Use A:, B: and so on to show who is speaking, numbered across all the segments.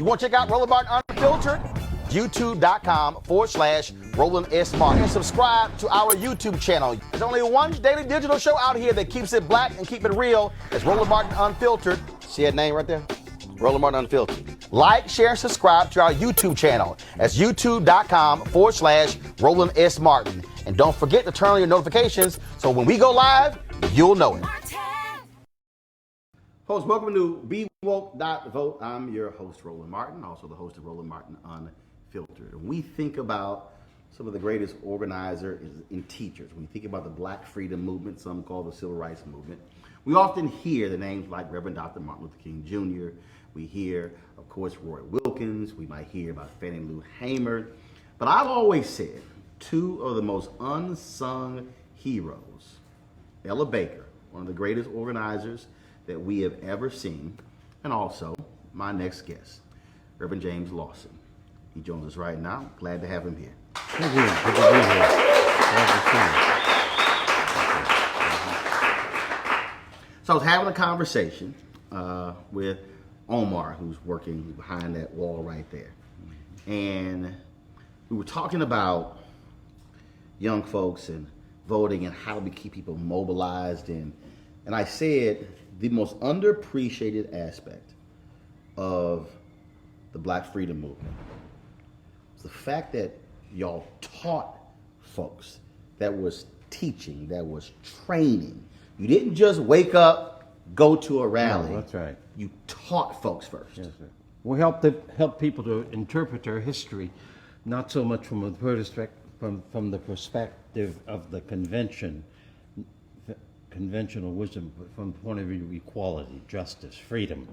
A: You want to check out Roland Martin Unfiltered? YouTube.com/Roland S. Martin. And subscribe to our YouTube channel. There's only one daily digital show out here that keeps it black and keep it real. It's Roland Martin Unfiltered. See that name right there? Roland Martin Unfiltered. Like, share, and subscribe to our YouTube channel. That's YouTube.com/Roland S. Martin. And And don't forget to turn on your notifications so when we go live, you'll know it. Folks, welcome to BeWoke.vote. I'm your host, Roland Martin, also the host of Roland Martin Unfiltered. And we think about some of the greatest organizers and teachers. When we think about the Black freedom movement, some call the Civil Rights movement, we often hear the names like Reverend Dr. Martin Luther King Jr. We hear, of course, Roy Wilkins. We might hear about Fannie Lou Hamer. But I've always said two of the most unsung heroes, Ella Baker, one of the greatest organizers that we have ever seen, and also my next guest, Reverend James Lawson. He joins us right now. Glad to have him here.
B: Thank you. Good to be here. Glad to see you.
A: So I was having a conversation with Omar, who's working behind that wall right there. And we were talking about young folks and voting and how we keep people mobilized. And I said the most underappreciated aspect of the Black freedom movement was the fact that y'all taught folks, that was teaching, that was training. You didn't just wake up, go to a rally.
B: No, that's right.
A: You taught folks first.
B: Yes, sir. We help people to interpret our history, not so much from the perspective of the conventional wisdom, but from the point of view of equality, justice, freedom,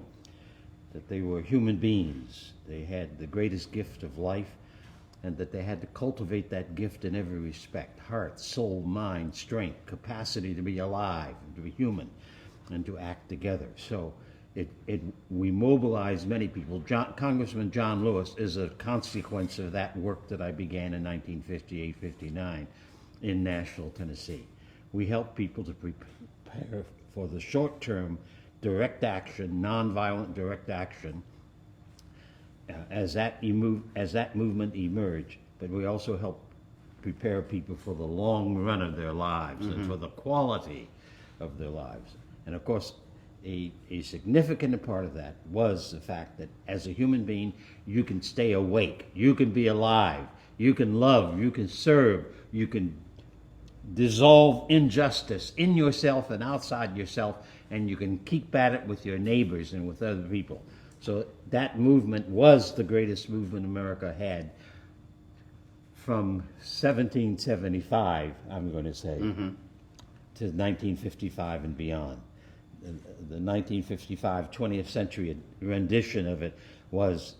B: that they were human beings. They had the greatest gift of life, and that they had to cultivate that gift in every respect: heart, soul, mind, strength, capacity to be alive, to be human, and to act together. So we mobilized many people. Congressman John Lewis is a consequence of that work that I began in 1958-59 in Nashville, Tennessee. We help people to prepare for the short-term direct action, nonviolent direct action, as that movement emerged. But we also help prepare people for the long run of their lives and for the quality of their lives. And of course, a significant part of that was the fact that as a human being, you can stay awake, you can be alive, you can love, you can serve, you can dissolve injustice in yourself and outside yourself, and you can keep at it with your neighbors and with other people. So that movement was the greatest movement America had from 1775, I'm going to say, to 1955 and beyond. The 1955 20th century rendition of it was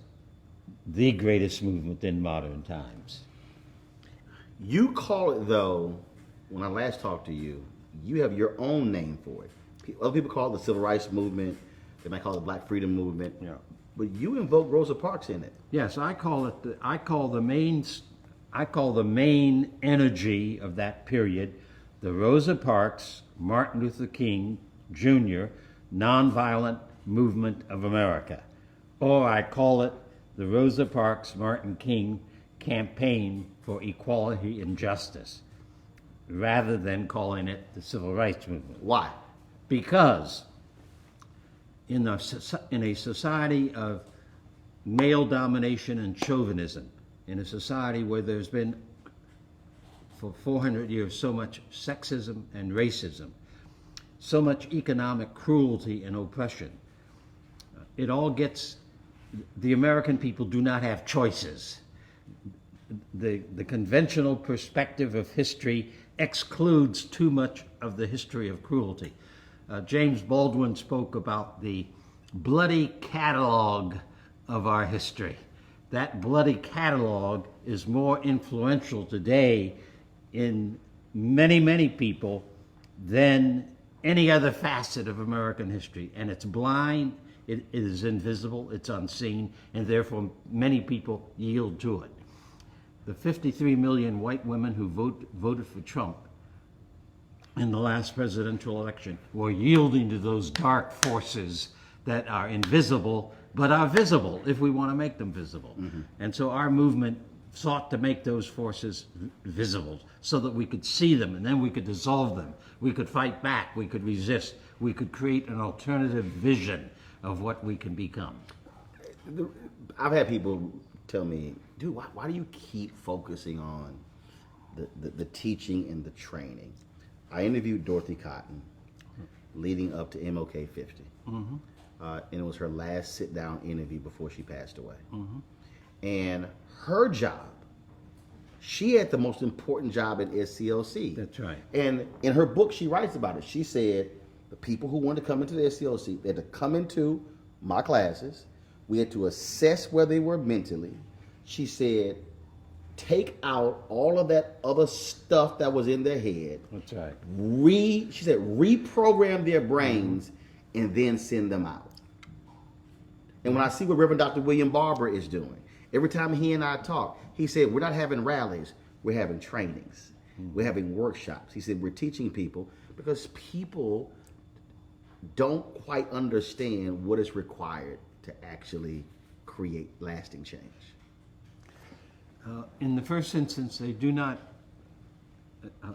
B: the greatest movement in modern times.
A: You call it, though, when I last talked to you, you have your own name for it. Other people call it the Civil Rights Movement. They might call it the Black Freedom Movement.
B: Yeah.
A: But you invoke Rosa Parks in it.
B: Yes, I call the main energy of that period the Rosa Parks, Martin Luther King Jr. Nonviolent Movement of America. Or I call it the Rosa Parks, Martin King Campaign for Equality and Justice, rather than calling it the Civil Rights Movement.
A: Why?
B: Because in a society of male domination and chauvinism, in a society where there's been for 400 years so much sexism and racism, so much economic cruelty and oppression, the American people do not have choices. The conventional perspective of history excludes too much of the history of cruelty. James Baldwin spoke about the bloody catalog of our history. That bloody catalog is more influential today in many, many people than any other facet of American history. And it's blind, it is invisible, it's unseen, and therefore many people yield to it. The 53 million white women who voted for Trump in the last presidential election were yielding to those dark forces that are invisible, but are visible if we want to make them visible. And so our movement sought to make those forces visible so that we could see them, and then we could dissolve them. We could fight back, we could resist, we could create an alternative vision of what we can become.
A: I've had people tell me, dude, why do you keep focusing on the teaching and the training. I interviewed Dorothy Cotton leading up to MLK 50. And it was her last sit-down interview before she passed away. And her job, she had the most important job at SCLC.
B: That's right.
A: And in her book, she writes about it. She said the people who wanted to come into the SCLC, they had to come into my classes. We had to assess where they were mentally. She said, take out all of that other stuff that was in their head.
B: That's right.
A: She said, reprogram their brains and then send them out. And when I see what Reverend Dr. William Barber is doing, every time he and I talk, he said, we're not having rallies, we're having trainings. We're having workshops. He said, we're teaching people because people don't quite understand what is required to actually create lasting change.
B: In the first instance, they do not,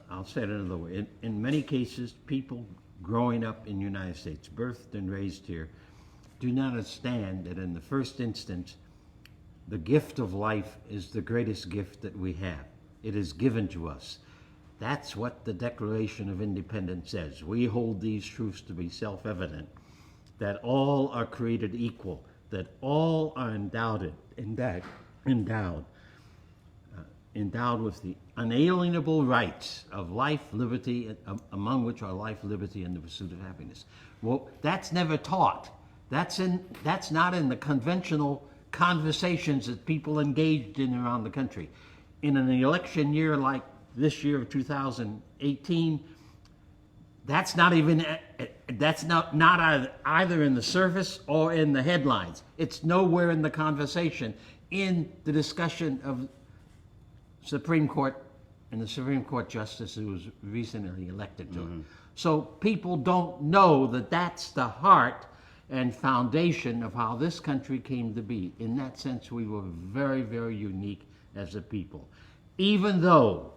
B: I'll say it another way. In many cases, people growing up in the United States, birthed and raised here, do not understand that in the first instance, the gift of life is the greatest gift that we have. It is given to us. That's what the Declaration of Independence says. We hold these truths to be self-evident, that all are created equal, that all are endowed with the unalienable rights of life, liberty, among which are life, liberty, and the pursuit of happiness. Well, that's never taught. That's not in the conventional conversations that people engaged in around the country. In an election year like this year of 2018, that's not either in the surface or in the headlines. It's nowhere in the conversation, in the discussion of Supreme Court and the Supreme Court justice who was recently elected to it. So people don't know that that's the heart and foundation of how this country came to be. In that sense, we were very, very unique as a people. Even though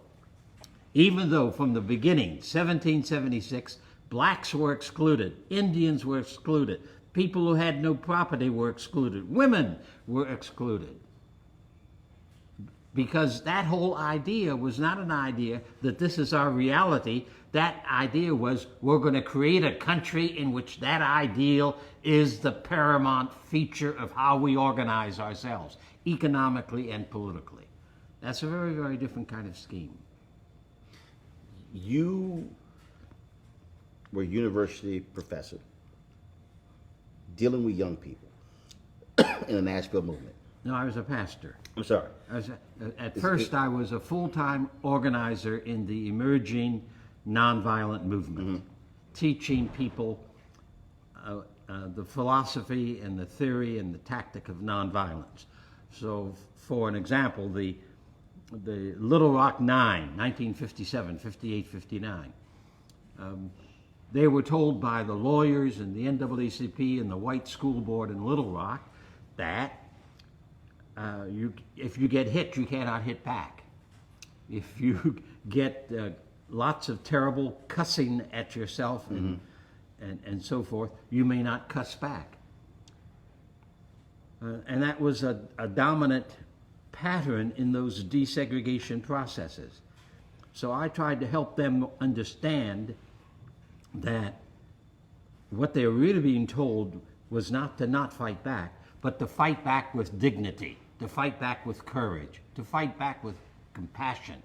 B: from the beginning, 1776, blacks were excluded, Indians were excluded, people who had no property were excluded, women were excluded. Because that whole idea was not an idea that this is our reality. That idea was we're going to create a country in which that ideal is the paramount feature of how we organize ourselves, economically and politically. That's a very, very different kind of scheme.
A: You were a university professor dealing with young people in the Nashville movement.
B: No, I was a pastor.
A: I'm sorry.
B: At first, I was a full-time organizer in the emerging nonviolent movement, teaching people the philosophy and the theory and the tactic of nonviolence. So, for an example, the Little Rock Nine, 1957, 58, 59, they were told by the lawyers and the NAACP and the white school board in Little Rock that if you get hit, you cannot hit back. If you get lots of terrible cussing at yourself and so forth, you may not cuss back. And that was a dominant pattern in those desegregation processes. So I tried to help them understand that what they were really being told was not to not fight back, but to fight back with dignity, to fight back with courage, to fight back with compassion.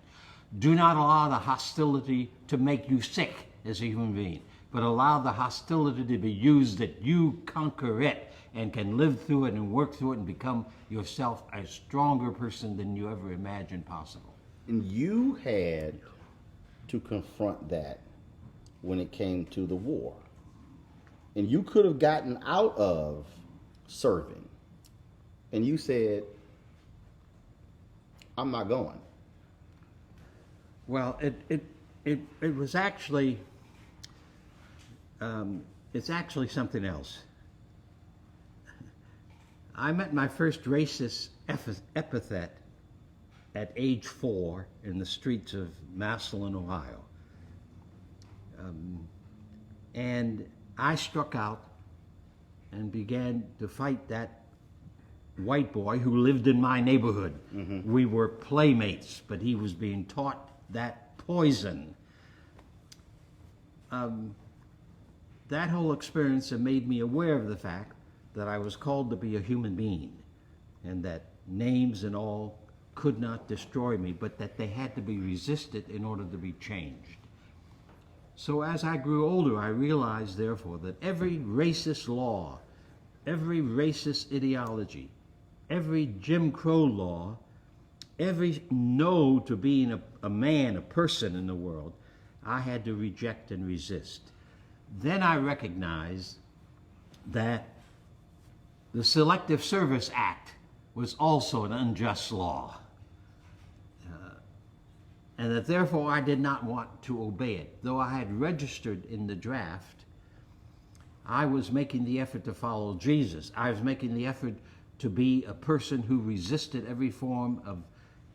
B: Do not allow the hostility to make you sick as a human being, but allow the hostility to be used that you conquer it and can live through it and work through it and become yourself a stronger person than you ever imagined possible.
A: And you had to confront that when it came to the war. And you could have gotten out of serving. And you said, I'm not going.
B: Well, it was actually, it's actually something else. I met my first racist epithet at age 4 in the streets of Massillon, Ohio. And I struck out and began to fight that white boy who lived in my neighborhood. We were playmates, but he was being taught that poison. That whole experience had made me aware of the fact that I was called to be a human being, and that names and all could not destroy me, but that they had to be resisted in order to be changed. So as I grew older, I realized, therefore, that every racist law, every racist ideology, every Jim Crow law, every no to being a man, a person in the world, I had to reject and resist. Then I recognized that the Selective Service Act was also an unjust law, and that therefore I did not want to obey it. Though I had registered in the draft, I was making the effort to follow Jesus. I was making the effort to be a person who resisted every form of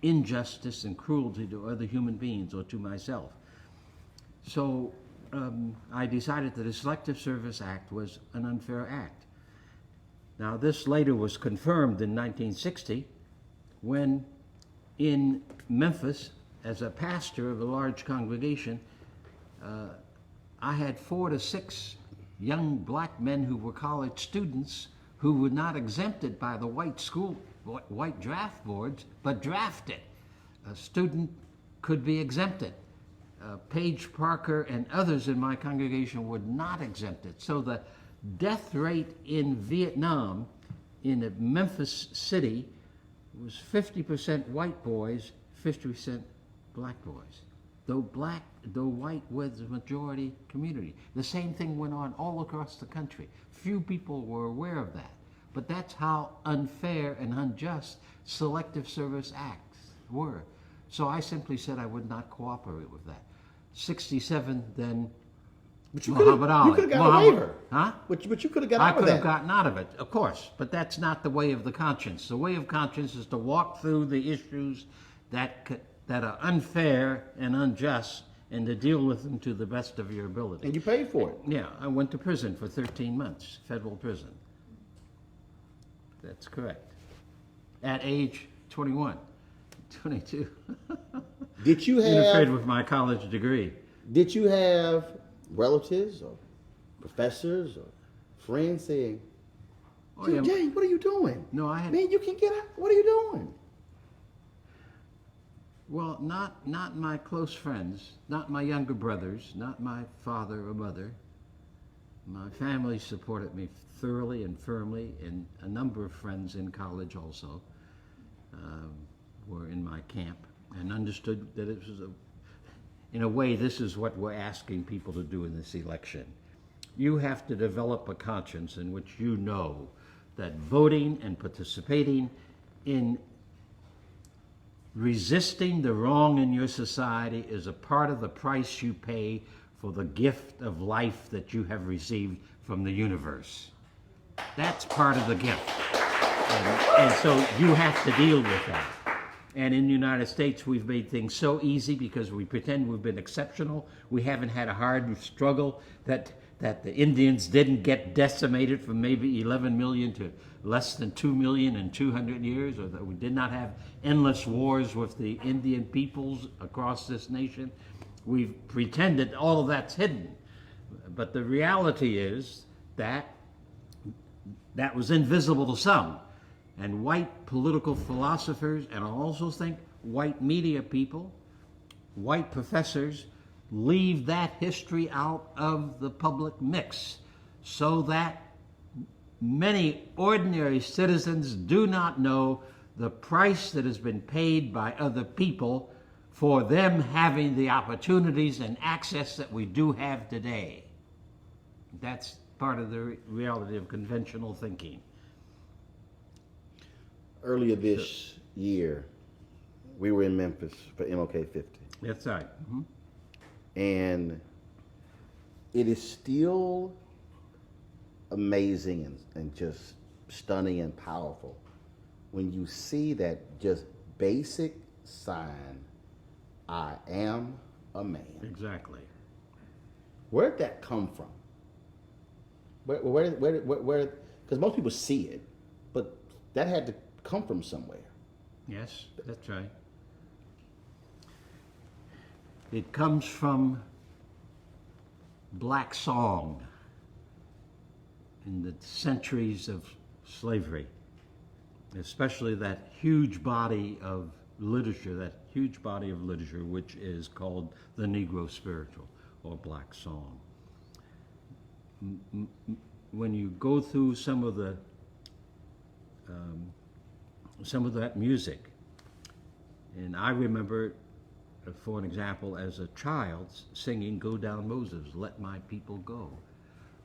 B: injustice and cruelty to other human beings or to myself. So I decided that the Selective Service Act was an unfair act. Now, this later was confirmed in 1960 when in Memphis, as a pastor of a large congregation, I had 4 to 6 young black men who were college students who were not exempted by the white draft boards, but drafted. A student could be exempted. Paige Parker and others in my congregation were not exempted. So the death rate in Vietnam, in a Memphis city, was 50% white boys, 50% black boys. Though white was the majority community. The same thing went on all across the country. Few people were aware of that. But that's how unfair and unjust Selective Service Acts were. So I simply said I would not cooperate with that. 67 then.
A: But you
B: Muhammad Ali.
A: could have got a waiver.
B: Huh?
A: But you could have got
B: I
A: out of
B: could
A: that.
B: have gotten out of it, of course, but that's not the way of the conscience. The way of conscience is to walk through the issues that are unfair and unjust and to deal with them to the best of your ability.
A: And you paid for it.
B: Yeah, I went to prison for 13 months, federal prison. That's correct. At age 21, 22.
A: Did you
B: Interfered
A: have
B: with my college degree.
A: Did you have relatives or professors or friends saying,
B: Oh, yeah.
A: James, what are you doing?
B: No, I had.
A: Man, you can get out. What are you doing?
B: Well, not my close friends, not my younger brothers, not my father or mother. My family supported me thoroughly and firmly, and a number of friends in college also were in my camp and understood that it was in a way, this is what we're asking people to do in this election. You have to develop a conscience in which you know that voting and participating in resisting the wrong in your society is a part of the price you pay for the gift of life that you have received from the universe. That's part of the gift. And so you have to deal with that. And in the United States, we've made things so easy because we pretend we've been exceptional. We haven't had a hard struggle that the Indians didn't get decimated from maybe 11 million to less than 2 million in 200 years, or that we did not have endless wars with the Indian peoples across this nation. We've pretended all of that's hidden. But the reality is that that was invisible to some. And white political philosophers, and I also think white media people, white professors, leave that history out of the public mix so that many ordinary citizens do not know the price that has been paid by other people for them having the opportunities and access that we do have today. That's part of the reality of conventional thinking.
A: Earlier this year, we were in Memphis for MLK 50.
B: That's right. Mm-hmm.
A: And it is still amazing and just stunning and powerful when you see that just basic sign, I am a man.
B: Exactly.
A: Where'd that come from? Where? Because most people see it, but that had to come from somewhere.
B: Yes, that's right. It comes from black song in the centuries of slavery, especially that huge body of literature, which is called the Negro spiritual or black song. When you go through some of that music, and I remember, for an example, as a child singing "Go Down Moses, Let My People Go."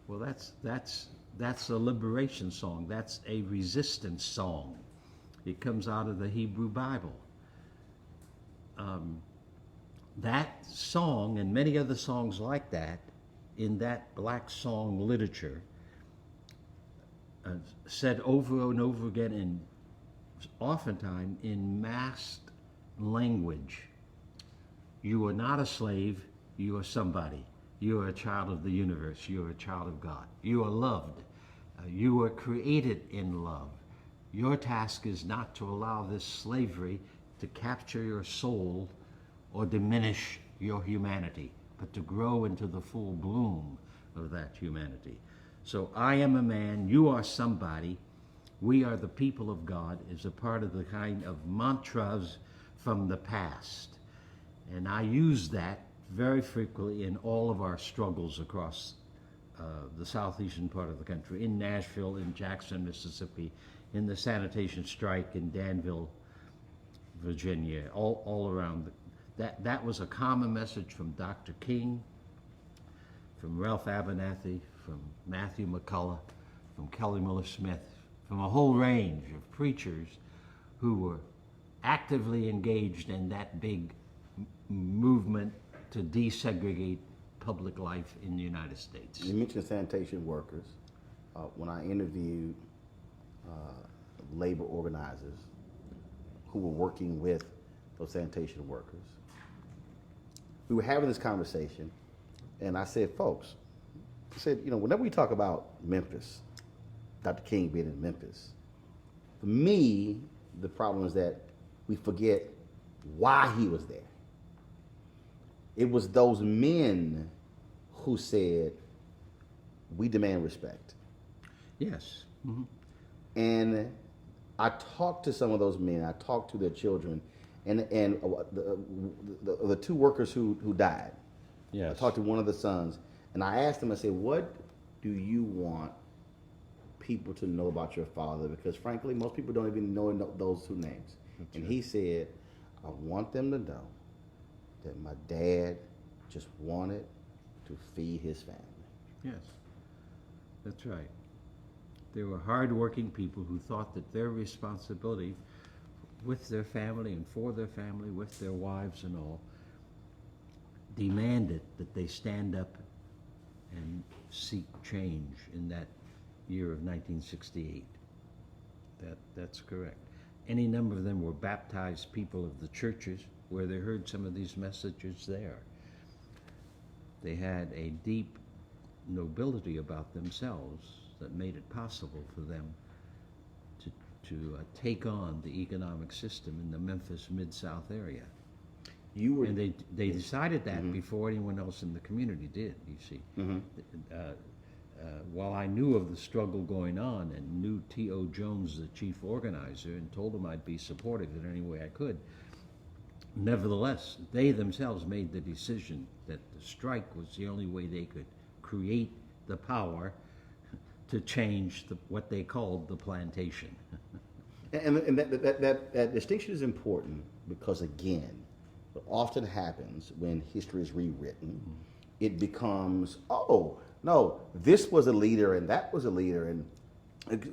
B: Well, that's a liberation song. That's a resistance song. It comes out of the Hebrew Bible. That song and many other songs like that in that black song literature said over and over again, and oftentimes in masked language. You are not a slave, you are somebody. You are a child of the universe, you are a child of God. You are loved, you are created in love. Your task is not to allow this slavery to capture your soul or diminish your humanity, but to grow into the full bloom of that humanity. So I am a man, you are somebody, we are the people of God is a part of the kind of mantras from the past. And I use that very frequently in all of our struggles across the southeastern part of the country, in Nashville, in Jackson, Mississippi, in the sanitation strike in Danville, Virginia, all around. That was a common message from Dr. King, from Ralph Abernathy, from Matthew McCullough, from Kelly Miller Smith, from a whole range of preachers who were actively engaged in that big movement to desegregate public life in the United States.
A: You mentioned sanitation workers. When I interviewed labor organizers who were working with those sanitation workers, we were having this conversation, and I said, folks, I said, whenever we talk about Memphis, Dr. King being in Memphis, for me, the problem is that we forget why he was there. It was those men who said, we demand respect.
B: Yes. Mm-hmm.
A: And I talked to some of those men, I talked to their children, and the two workers who died.
B: Yes.
A: I talked to one of the sons, and I asked him, I said, what do you want people to know about your father? Because frankly, most people don't even know those two names. That's and right. He said, I want them to know that my dad just wanted to feed his family.
B: Yes, that's right. They were hardworking people who thought that their responsibility with their family and for their family, with their wives and all, demanded that they stand up and seek change in that year of 1968. That's correct. Any number of them were baptized people of the churches where they heard some of these messages there. They had a deep nobility about themselves that made it possible for them to take on the economic system in the Memphis Mid-South area. And they decided that mm-hmm. before anyone else in the community did, you see. Mm-hmm. While I knew of the struggle going on and knew T.O. Jones, the chief organizer, and told him I'd be supportive in any way I could, nevertheless, they themselves made the decision that the strike was the only way they could create the power to change what they called the plantation.
A: and that distinction is important because, again, what often happens when history is rewritten, it becomes, oh, no, this was a leader and that was a leader. And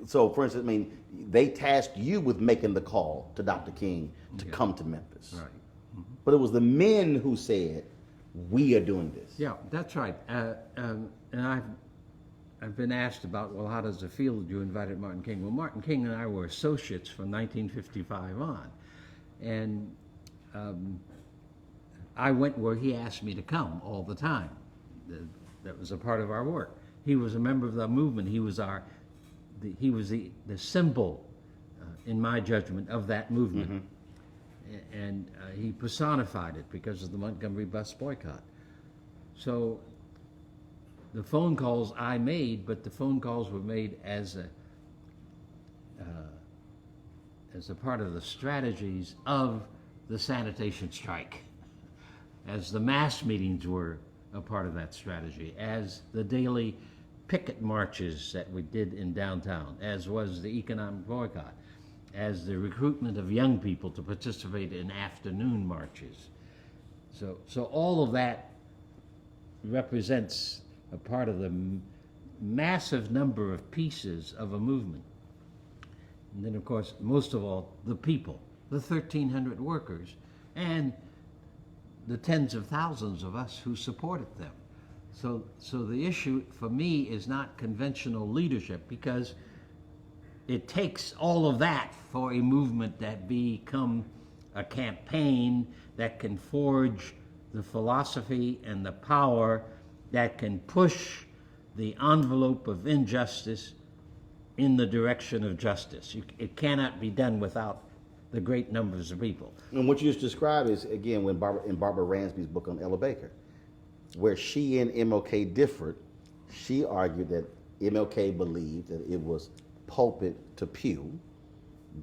A: so, for instance, they tasked you with making the call to Dr. King to come to Memphis.
B: Right. Mm-hmm.
A: But it was the men who said, we are doing this.
B: Yeah, that's right. And I've been asked about, well, how does it feel that you invited Martin King? Well, Martin King and I were associates from 1955 on. And I went where he asked me to come all the time. That was a part of our work. He was a member of the movement. He was the symbol, in my judgment, of that movement. Mm-hmm. and he personified it because of the Montgomery bus boycott. So the phone calls I made, but the phone calls were made as a part of the strategies of the sanitation strike, as the mass meetings were a part of that strategy, as the daily picket marches that we did in downtown, as was the economic boycott, as the recruitment of young people to participate in afternoon marches. So all of that represents a part of the massive number of pieces of a movement. And then, of course, most of all, the people, the 1,300 workers, and the tens of thousands of us who supported them. So the issue for me is not conventional leadership, because it takes all of that for a movement that become a campaign that can forge the philosophy and the power that can push the envelope of injustice in the direction of justice. It cannot be done without the great numbers of people.
A: And what you just described is, again, in Barbara Ransby's book on Ella Baker, where she and MLK differed. She argued that MLK believed that it was pulpit to pew.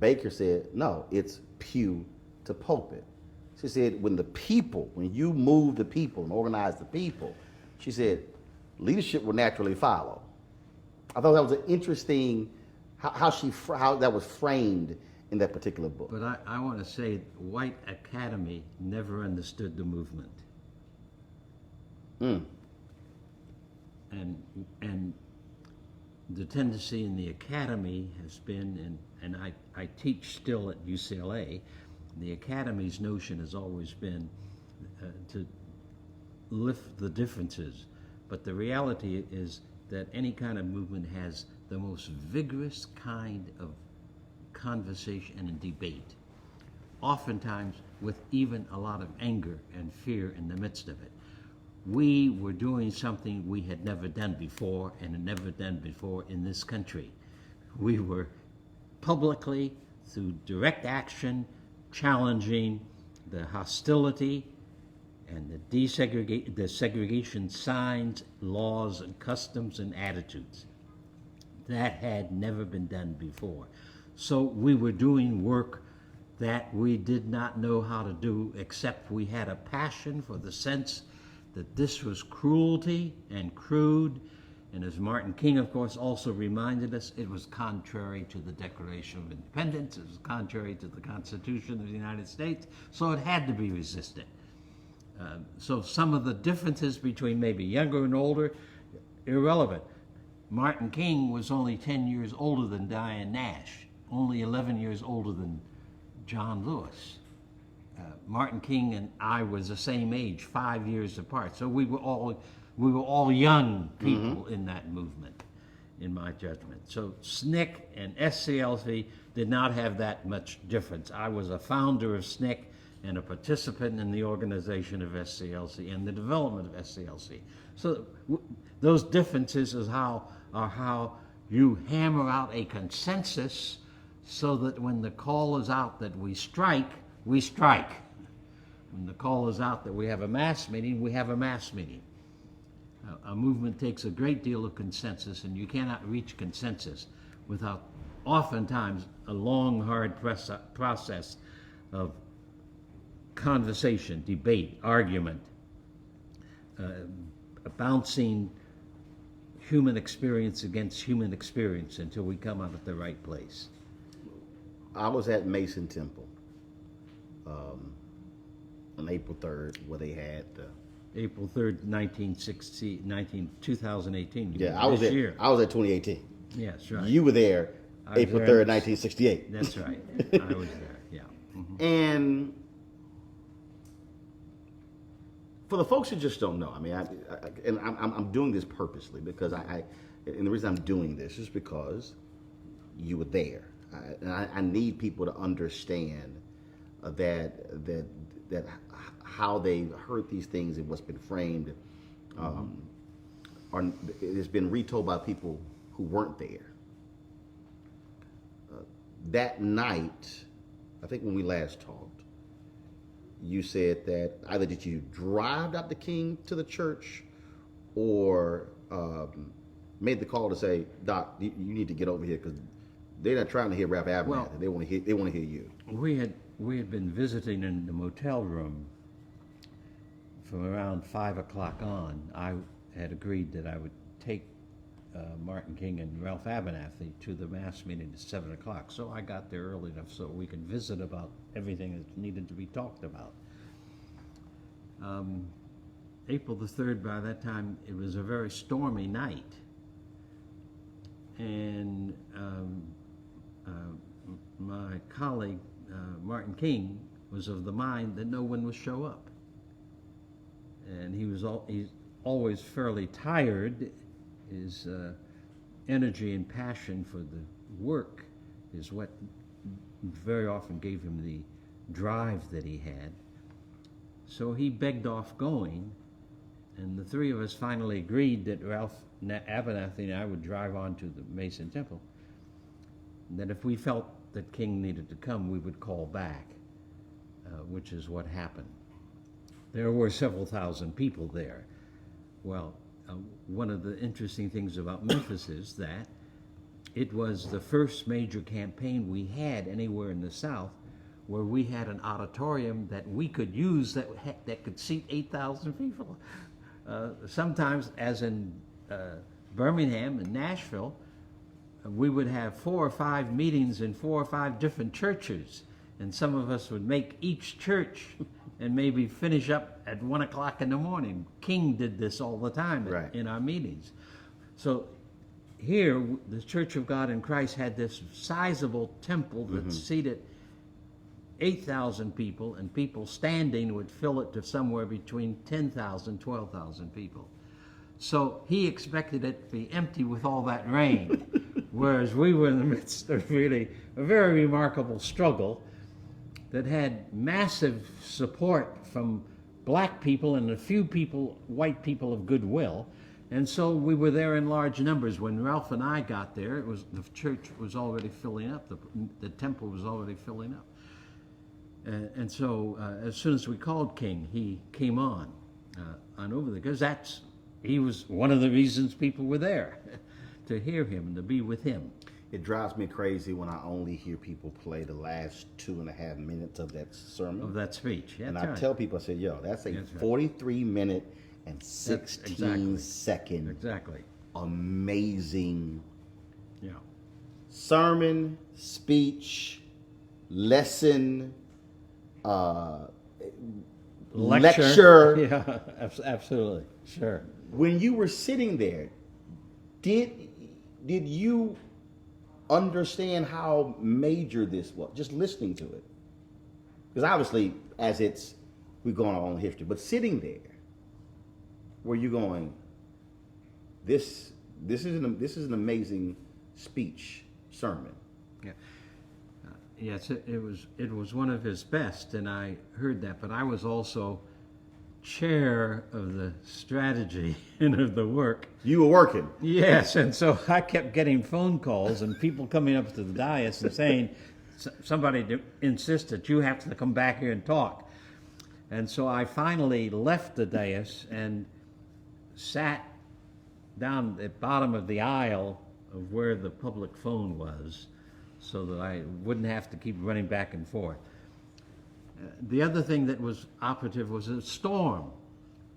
A: Baker said, no, it's pew to pulpit. She said, when you move the people and organize the people, she said, leadership will naturally follow. I thought that was an interesting, how that was framed in that particular book.
B: But I want to say, white academy never understood the movement. And the tendency in the academy has been, and I teach still at UCLA, the academy's notion has always been to lift the differences. But the reality is that any kind of movement has the most vigorous kind of conversation and debate, oftentimes with even a lot of anger and fear in the midst of it. We were doing something we had never done before, and had never done before in this country. We were publicly, through direct action, challenging the hostility and the segregation signs, laws, and customs and attitudes. That had never been done before. So we were doing work that we did not know how to do, except we had a passion for the sense that this was cruelty and crude. And as Martin King, of course, also reminded us, it was contrary to the Declaration of Independence, it was contrary to the Constitution of the United States, so it had to be resisted. So some of the differences between maybe younger and older, irrelevant. Martin King was only 10 years older than Diane Nash, only 11 years older than John Lewis. Martin King and I was the same age, 5 years apart. So we were all young people in that movement, in my judgment. So SNCC and SCLC did not have that much difference. I was a founder of SNCC and a participant in the organization of SCLC and the development of SCLC. So those differences are how you hammer out a consensus, so that when the call is out that we strike, we strike. When the call is out that we have a mass meeting, we have a mass meeting. A movement takes a great deal of consensus, and you cannot reach consensus without oftentimes a long, hard process of conversation, debate, argument, bouncing human experience against human experience until we come out at the right place.
A: I was at Mason Temple on April 3rd, where they had
B: April 3rd, 2018.
A: Yeah, I was there.
B: Year.
A: I was at 2018.
B: Yeah, that's right.
A: You were there April 3rd, 1968.
B: That's right. I was there, yeah. Mm-hmm.
A: And for the folks who just don't know, I mean, I'm doing this purposely because and the reason I'm doing this is because you were there. I need people to understand that how they heard these things and what's been framed, it has been retold by people who weren't there. That night, I think when we last talked, you said that either did you drive Dr. King to the church or made the call to say, Doc, you need to get over here because they're not trying to hear Ralph Abernathy.
B: Well,
A: they want to hear you.
B: We had been visiting in the motel room from around 5 o'clock on. I had agreed that I would take Martin King and Ralph Abernathy to the mass meeting at 7 o'clock. So I got there early enough so we could visit about everything that needed to be talked about. April the 3rd, by that time, it was a very stormy night. And my colleague, Martin King, was of the mind that no one would show up. And he's always fairly tired. His energy and passion for the work is what very often gave him the drive that he had. So he begged off going, and the three of us finally agreed that Ralph Abernathy and I would drive on to the Mason Temple, and that if we felt that King needed to come, we would call back, which is what happened. There were several thousand people there. Well, one of the interesting things about Memphis is that it was the first major campaign we had anywhere in the South where we had an auditorium that we could use that could seat 8,000 people. Sometimes, as in Birmingham and Nashville, we would have 4 or 5 meetings in 4 or 5 different churches, and some of us would make each church and maybe finish up at 1 o'clock in the morning. King did this all the time in our meetings. So here, the Church of God in Christ had this sizable temple that seated 8,000 people, and people standing would fill it to somewhere between 10,000, 12,000 people. So he expected it to be empty with all that rain, whereas we were in the midst of really a very remarkable struggle that had massive support from black people and a few people, white people of goodwill. And so we were there in large numbers. When Ralph and I got there, the church was already filling up, the temple was already filling up. And so as soon as we called King, he came on over there, because he was one of the reasons people were there, to hear him and to be with him.
A: It drives me crazy when I only hear people play the last 2.5 minutes of that sermon.
B: Of that speech. Yeah,
A: and I tell people, I say, yo, that's a 43-minute and 16-second amazing sermon, speech, lesson, lecture.
B: Yeah, absolutely. Sure.
A: When you were sitting there, did you understand how major this was, just listening to it? Because obviously, we've gone our own history, but sitting there, were you going, this is an amazing speech, sermon?
B: Yeah. Yes, it was one of his best, and I heard that, but I was also chair of the strategy and of the work.
A: You were working?
B: Yes, and so I kept getting phone calls and people coming up to the dais and saying, somebody insisted, you have to come back here and talk. And so I finally left the dais and sat down at the bottom of the aisle of where the public phone was, so that I wouldn't have to keep running back and forth. The other thing that was operative was a storm,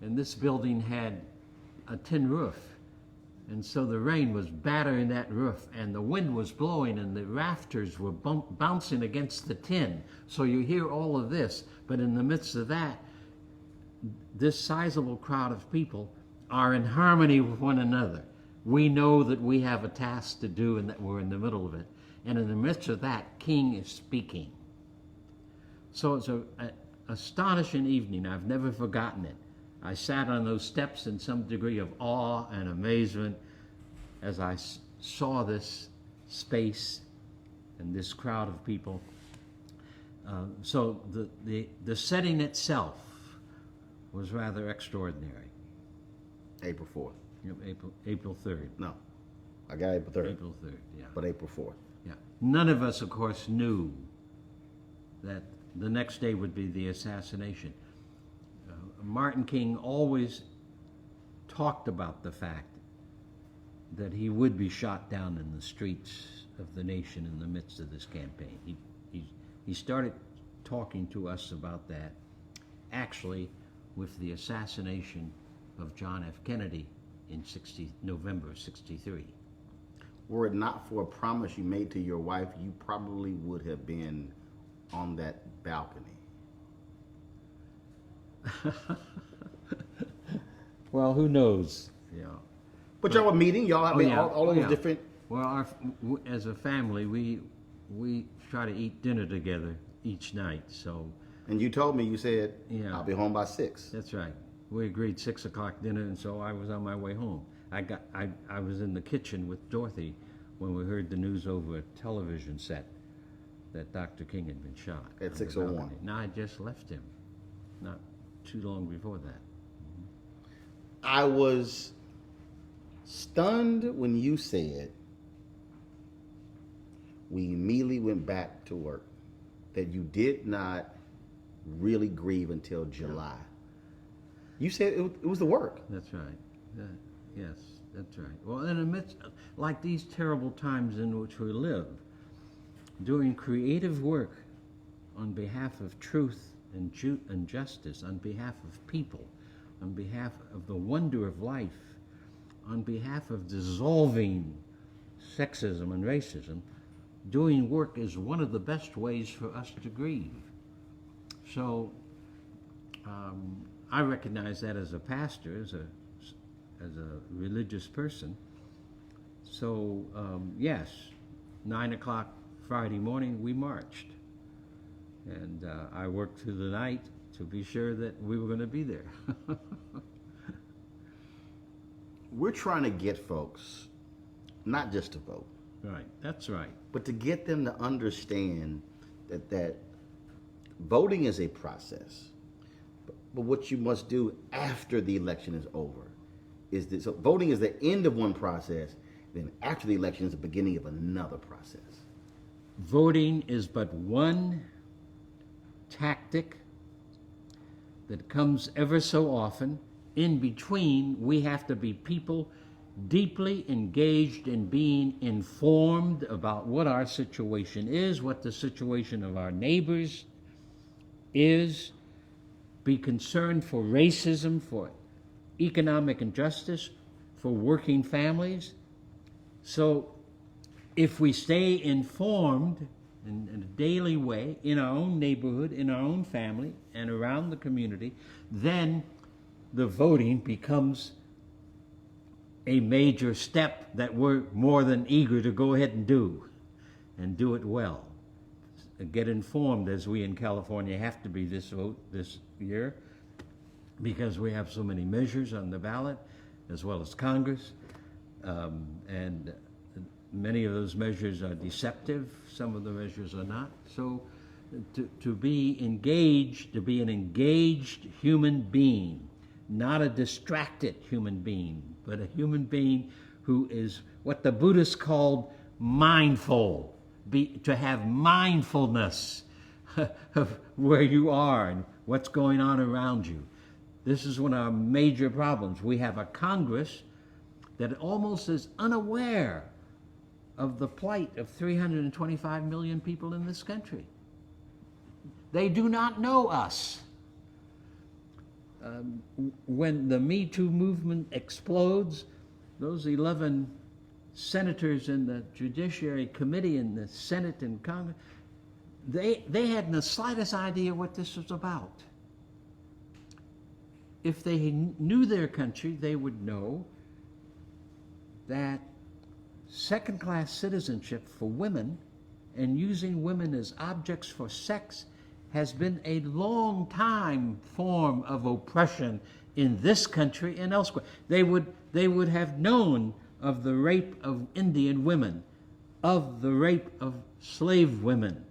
B: and this building had a tin roof, and so the rain was battering that roof, and the wind was blowing, and the rafters were bouncing against the tin. So you hear all of this, but in the midst of that, this sizable crowd of people are in harmony with one another. We know that we have a task to do and that we're in the middle of it. And in the midst of that, King is speaking. So it's an astonishing evening. I've never forgotten it. I sat on those steps in some degree of awe and amazement as I saw this space and this crowd of people. So the setting itself was rather extraordinary.
A: April 4th.
B: April 3rd.
A: No, I got April 3rd.
B: April 3rd, yeah.
A: But April 4th.
B: Yeah. None of us, of course, knew that the next day would be the assassination. Martin King always talked about the fact that he would be shot down in the streets of the nation in the midst of this campaign. He started talking to us about that actually with the assassination of John F. Kennedy in November of '63.
A: Were it not for a promise you made to your wife, you probably would have been on that balcony.
B: Well, who knows? Yeah.
A: But y'all were meeting, y'all. I mean, all of those different.
B: Well, as a family, we try to eat dinner together each night. So.
A: And you told me, you said,
B: yeah,
A: I'll be home by 6.
B: That's right. We agreed 6 o'clock dinner, and so I was on my way home. I was in the kitchen with Dorothy when we heard the news over a television set that Dr. King had been shot.
A: At 6:01.
B: Now I just left him, not too long before that.
A: I was stunned when you said we immediately went back to work, that you did not really grieve until July. You said it was the work.
B: That's right. Yes, that's right. Well, in the midst, like these terrible times in which we live, doing creative work on behalf of truth and justice, on behalf of people, on behalf of the wonder of life, on behalf of dissolving sexism and racism, doing work is one of the best ways for us to grieve. So I recognize that as a pastor, as a religious person. So yes, 9 o'clock Friday morning we marched, and I worked through the night to be sure that we were going to be there.
A: We're trying to get folks not just to vote.
B: Right, that's right.
A: But to get them to understand that voting is a process. But what you must do after the election is over is this. So voting is the end of one process, then after the election is the beginning of another process.
B: Voting is but one tactic that comes ever so often. In between, we have to be people deeply engaged in being informed about what our situation is, what the situation of our neighbors is, be concerned for racism, for economic injustice, for working families. So if we stay informed in a daily way, in our own neighborhood, in our own family, and around the community, then the voting becomes a major step that we're more than eager to go ahead and do it well. Get informed, as we in California have to be this year, because we have so many measures on the ballot, as well as Congress, and many of those measures are deceptive, some of the measures are not. So to be engaged, to be an engaged human being, not a distracted human being, but a human being who is what the Buddhists called mindful, to have mindfulness of where you are and what's going on around you. This is one of our major problems. We have a Congress that almost is unaware of the plight of 325 million people in this country. They do not know us. When the Me Too movement explodes, those 11 senators in the Judiciary Committee in the Senate and Congress, they hadn't the slightest idea what this was about. If they knew their country, they would know that second-class citizenship for women and using women as objects for sex has been a long time form of oppression in this country and elsewhere. They would have known of the rape of Indian women, of the rape of slave women.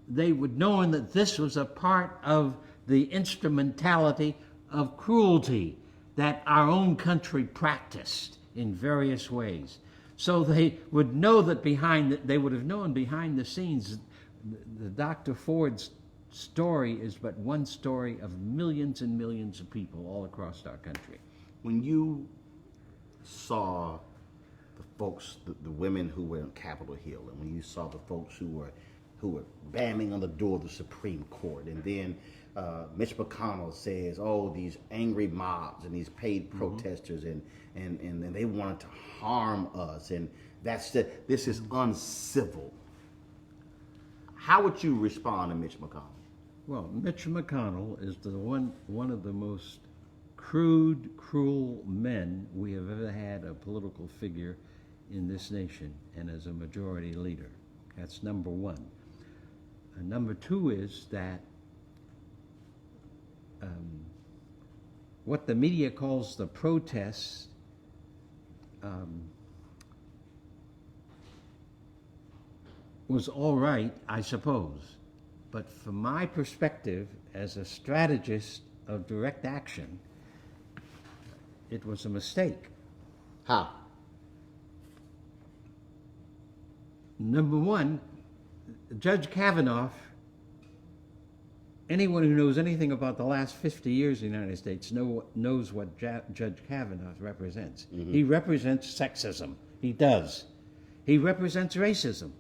B: They would know that this was a part of the instrumentality of cruelty that our own country practiced in various ways. So they would know that they would have known behind the scenes, the Dr. Ford's story is but one story of millions and millions of people all across our country.
A: When you saw the folks, the women who were in Capitol Hill, and when you saw the folks who were banging on the door of the Supreme Court, and then Mitch McConnell says, "Oh, these angry mobs and these paid protesters, and they wanted to harm us, and this is uncivil." How would you respond to Mitch McConnell?
B: Well, Mitch McConnell is one of the most crude, cruel men we have ever had a political figure in this nation, and as a majority leader. That's number one. And number two is that what the media calls the protests was all right, I suppose. But from my perspective, as a strategist of direct action, it was a mistake.
A: How?
B: Number one, Judge Kavanaugh, anyone who knows anything about the last 50 years in the United States knows what Judge Kavanaugh represents. Mm-hmm. He represents sexism. He does. He represents racism.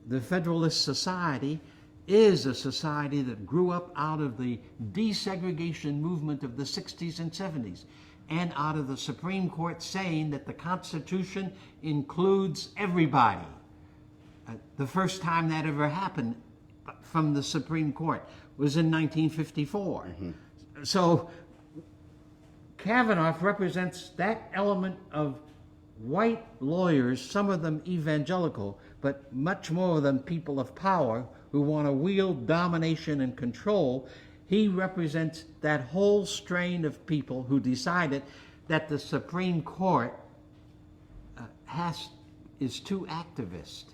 B: The Federalist Society is a society that grew up out of the desegregation movement of the 60s and 70s, and out of the Supreme Court saying that the Constitution includes everybody. The first time that ever happened from the Supreme Court was in 1954. Mm-hmm. So Kavanaugh represents that element of white lawyers, some of them evangelical, but much more than people of power who want to wield domination and control. He represents that whole strain of people who decided that the Supreme Court is too activist.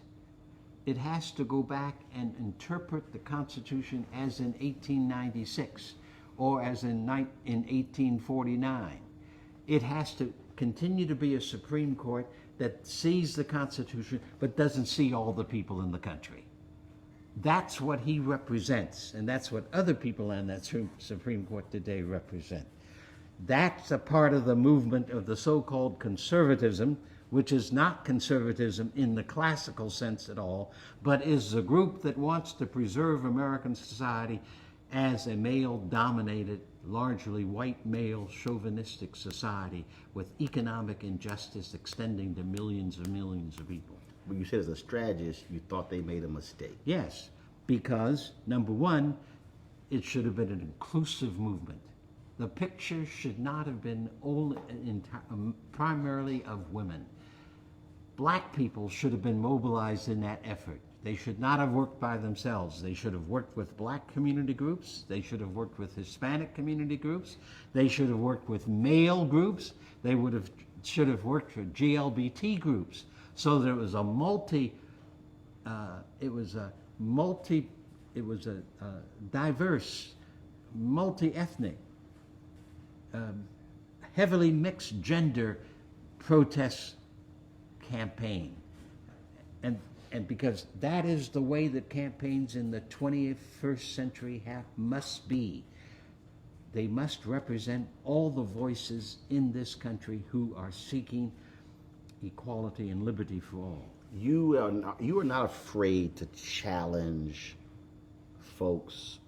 B: It has to go back and interpret the Constitution as in 1896 or as in 1849. It has to continue to be a Supreme Court that sees the Constitution but doesn't see all the people in the country. That's what he represents, and that's what other people on that Supreme Court today represent. That's a part of the movement of the so-called conservatism, which is not conservatism in the classical sense at all, but is a group that wants to preserve American society as a male-dominated, largely white male chauvinistic society with economic injustice extending to millions and millions of people.
A: When you said as a strategist, you thought they made a mistake.
B: Yes, because, number one, it should have been an inclusive movement. The picture should not have been primarily of women. Black people should have been mobilized in that effort. They should not have worked by themselves. They should have worked with black community groups. They should have worked with Hispanic community groups. They should have worked with male groups. They should have worked with GLBT groups. So there was a diverse, multi-ethnic, heavily mixed gender protest campaign. And because that is the way that campaigns in the 21st century must be. They must represent all the voices in this country who are seeking equality and liberty for all.
A: You are not afraid to challenge folks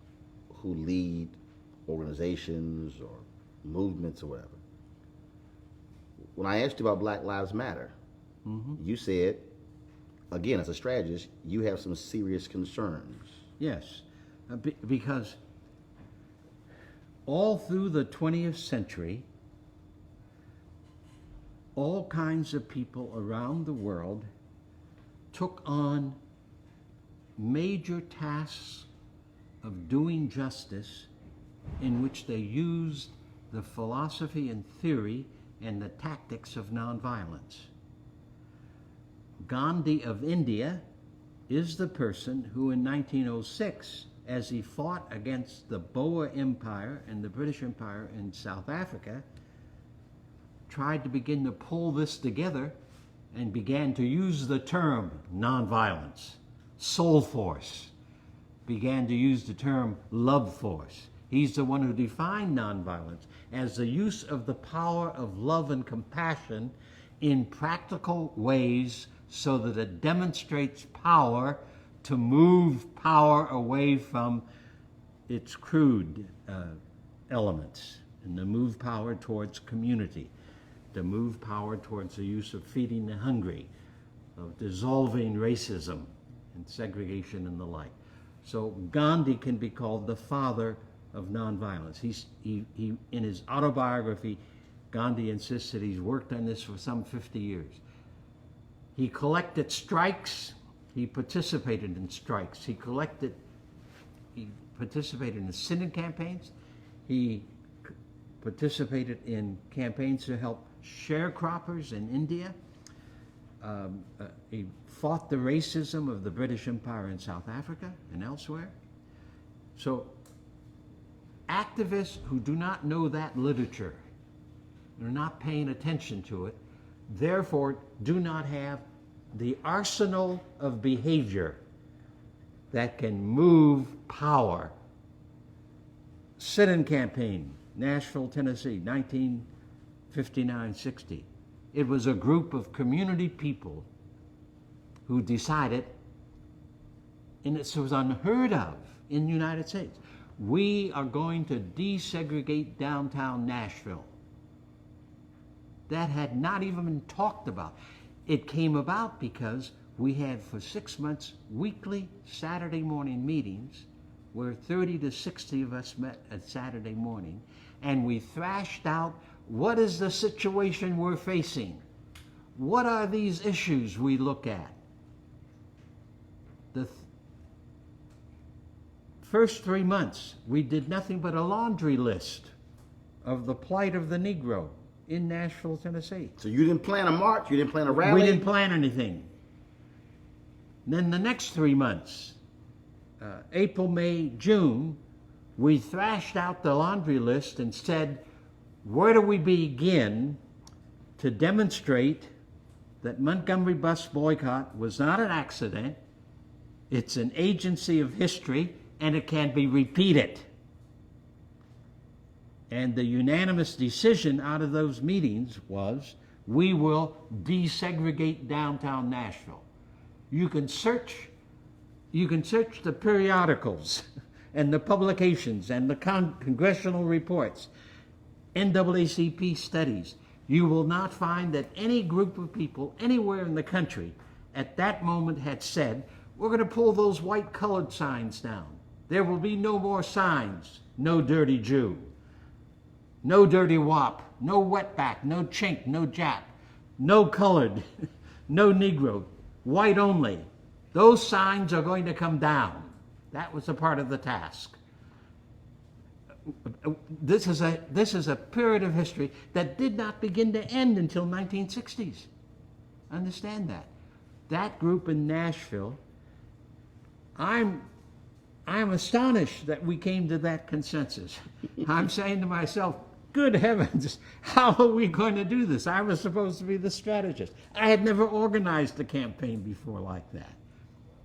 A: who lead organizations or movements or whatever. When I asked you about Black Lives Matter, you said, again, as a strategist, you have some serious concerns.
B: Yes, because all through the 20th century, all kinds of people around the world took on major tasks of doing justice in which they used the philosophy and theory and the tactics of nonviolence. Gandhi of India is the person who in 1906, as he fought against the Boer Empire and the British Empire in South Africa, tried to begin to pull this together and began to use the term nonviolence, soul force, began to use the term love force. He's the one who defined nonviolence as the use of the power of love and compassion in practical ways so that it demonstrates power to move power away from its crude elements, and to move power towards community, to move power towards the use of feeding the hungry, of dissolving racism and segregation and the like. So Gandhi can be called the father of nonviolence. He in his autobiography, Gandhi insists that he's worked on this for some 50 years. He collected strikes. He participated in strikes. He participated in sit-in campaigns. He participated in campaigns to help sharecroppers in India. He fought the racism of the British Empire in South Africa and elsewhere. So activists who do not know that literature, are not paying attention to it, therefore do not have the arsenal of behavior that can move power. Sit-in campaign, Nashville, Tennessee, 1959-60. It was a group of community people who decided, and it was unheard of in the United States, we are going to desegregate downtown Nashville. That had not even been talked about. It came about because we had for 6 months weekly Saturday morning meetings where 30 to 60 of us met at Saturday morning, and we thrashed out what is the situation we're facing? What are these issues we look at? The first 3 months, we did nothing but a laundry list of the plight of the Negro in Nashville, Tennessee.
A: So you didn't plan a march? You didn't plan a rally?
B: We didn't plan anything. Then the next 3 months, April, May, June, we thrashed out the laundry list and said, where do we begin to demonstrate that Montgomery bus boycott was not an accident, it's an agency of history, and it can be repeated. And the unanimous decision out of those meetings was, we will desegregate downtown Nashville. You can search the periodicals and the publications and the congressional reports, NAACP studies. You will not find that any group of people anywhere in the country at that moment had said, we're going to pull those white colored signs down. There will be no more signs, no dirty Jew, no dirty wop, no wetback, no chink, no Jap, no colored, no Negro, white only. Those signs are going to come down. That was a part of the task. This is a period of history that did not begin to end until 1960s. Understand that. That group in Nashville, I'm astonished that we came to that consensus. I'm saying to myself, good heavens, how are we going to do this? I was supposed to be the strategist. I had never organized a campaign before like that.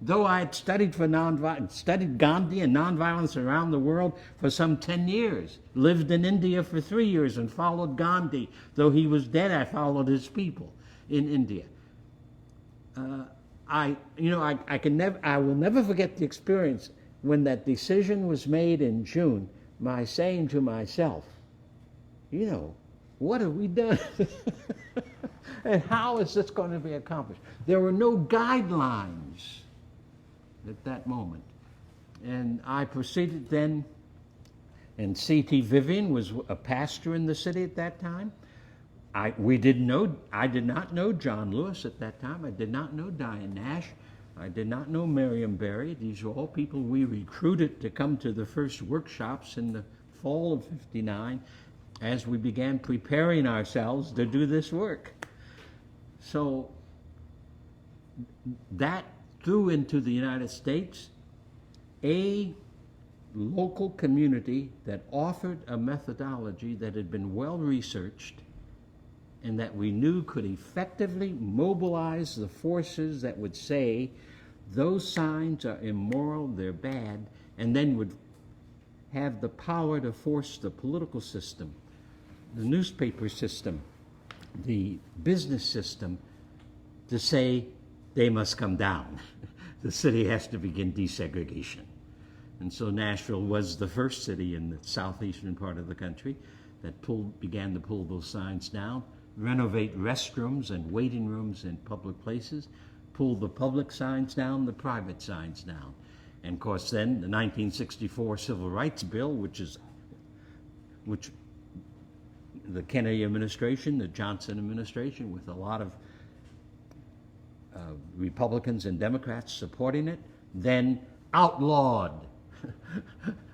B: Though I had studied Gandhi and nonviolence around the world for some 10 years, lived in India for 3 years and followed Gandhi. Though he was dead, I followed his people in India. I will never forget the experience when that decision was made in June, my saying to myself, what have we done? And how is this going to be accomplished? There were no guidelines at that moment. And I proceeded then, and C.T. Vivian was a pastor in the city at that time. I did not know John Lewis at that time. I did not know Diane Nash. I did not know Miriam Berry. These were all people we recruited to come to the first workshops in the fall of '59 as we began preparing ourselves to do this work. So that threw into the United States a local community that offered a methodology that had been well researched and that we knew could effectively mobilize the forces that would say those signs are immoral, they're bad, and then would have the power to force the political system, the newspaper system, the business system to say they must come down. The city has to begin desegregation. And so Nashville was the first city in the southeastern part of the country that began to pull those signs down, renovate restrooms and waiting rooms in public places, pull the public signs down, the private signs down. And of course then the 1964 Civil Rights Bill, which the Kennedy administration, the Johnson administration, with a lot of Republicans and Democrats supporting it, then outlawed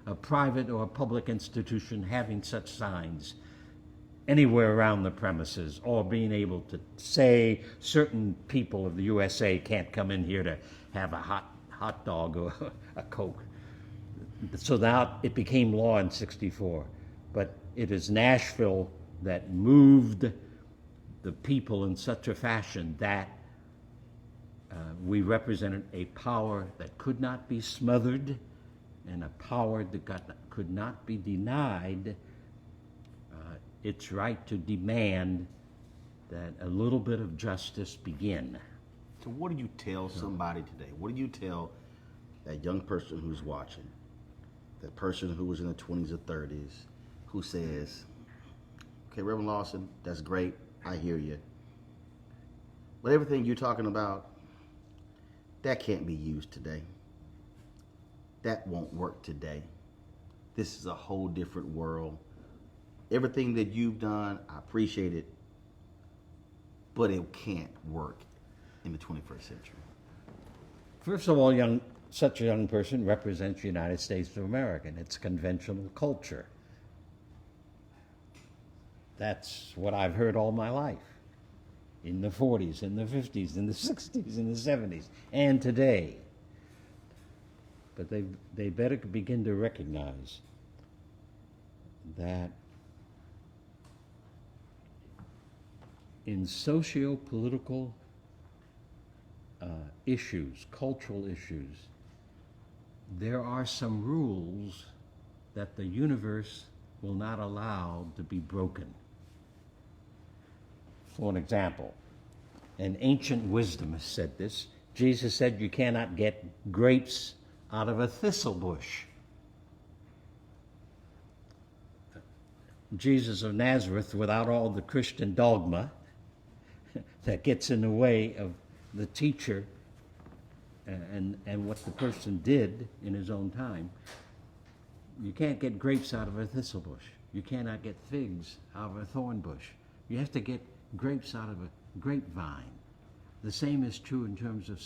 B: a private or public institution having such signs anywhere around the premises, or being able to say certain people of the USA can't come in here to have a hot dog or a Coke. So now it became law in '64, but it is Nashville that moved the people in such a fashion that we represented a power that could not be smothered and a power that could not be denied its right to demand that a little bit of justice begin.
A: So what do you tell somebody today? What do you tell that young person who's watching, that person who was in the 20s or 30s, who says, okay, Reverend Lawson, that's great, I hear you, but everything you're talking about, that can't be used today. That won't work today. This is a whole different world. Everything that you've done, I appreciate it, but it can't work in the 21st century.
B: First of all, such a young person represents the United States of America and its conventional culture. That's what I've heard all my life, in the 40s, in the 50s, in the 60s, in the 70s, and today. But they better begin to recognize that in socio-political issues, cultural issues, there are some rules that the universe will not allow to be broken. For an example, an ancient wisdom has said this. Jesus said you cannot get grapes out of a thistle bush. Jesus of Nazareth, without all the Christian dogma that gets in the way of the teacher and what the person did in his own time, you can't get grapes out of a thistle bush. You cannot get figs out of a thorn bush. You have to get grapes out of a grapevine. The same is true in terms of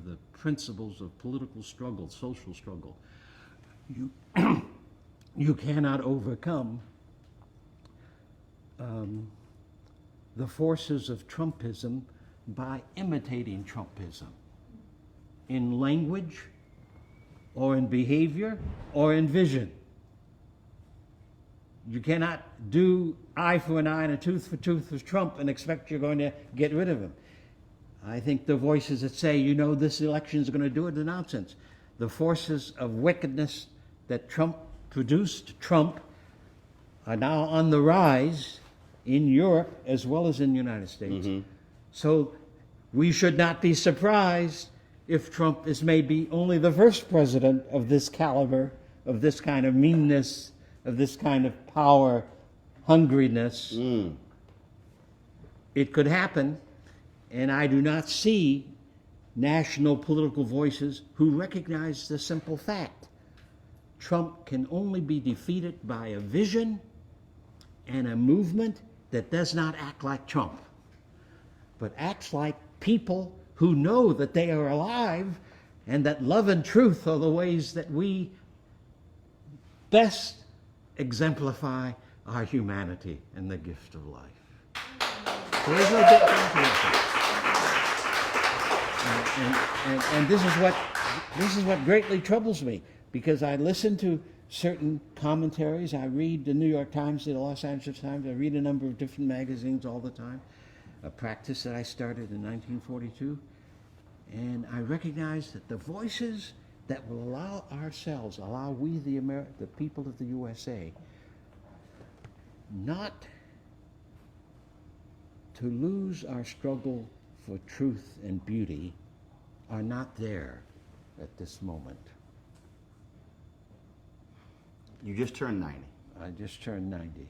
B: the principles of political struggle, social struggle. You cannot overcome the forces of Trumpism by imitating Trumpism in language or in behavior or in vision. You cannot do eye for an eye and a tooth for tooth with Trump and expect you're going to get rid of him. I think the voices that say, this election is going to do it are nonsense. The forces of wickedness that Trump produced, are now on the rise in Europe as well as in the United States. Mm-hmm. So we should not be surprised if Trump is maybe only the first president of this caliber, of this kind of meanness, of this kind of power hungriness. It could happen, and I do not see national political voices who recognize the simple fact. Trump can only be defeated by a vision and a movement that does not act like Trump, but acts like people who know that they are alive and that love and truth are the ways that we best exemplify our humanity and the gift of life. There is no definition. And this is what greatly troubles me, because I listen to certain commentaries. I read the New York Times, the Los Angeles Times. I read a number of different magazines all the time. A practice that I started in 1942. And I recognize that the voices that will allow we, the people of the USA, not to lose our struggle for truth and beauty, are not there at this moment.
A: You just turned 90.
B: I just turned 90.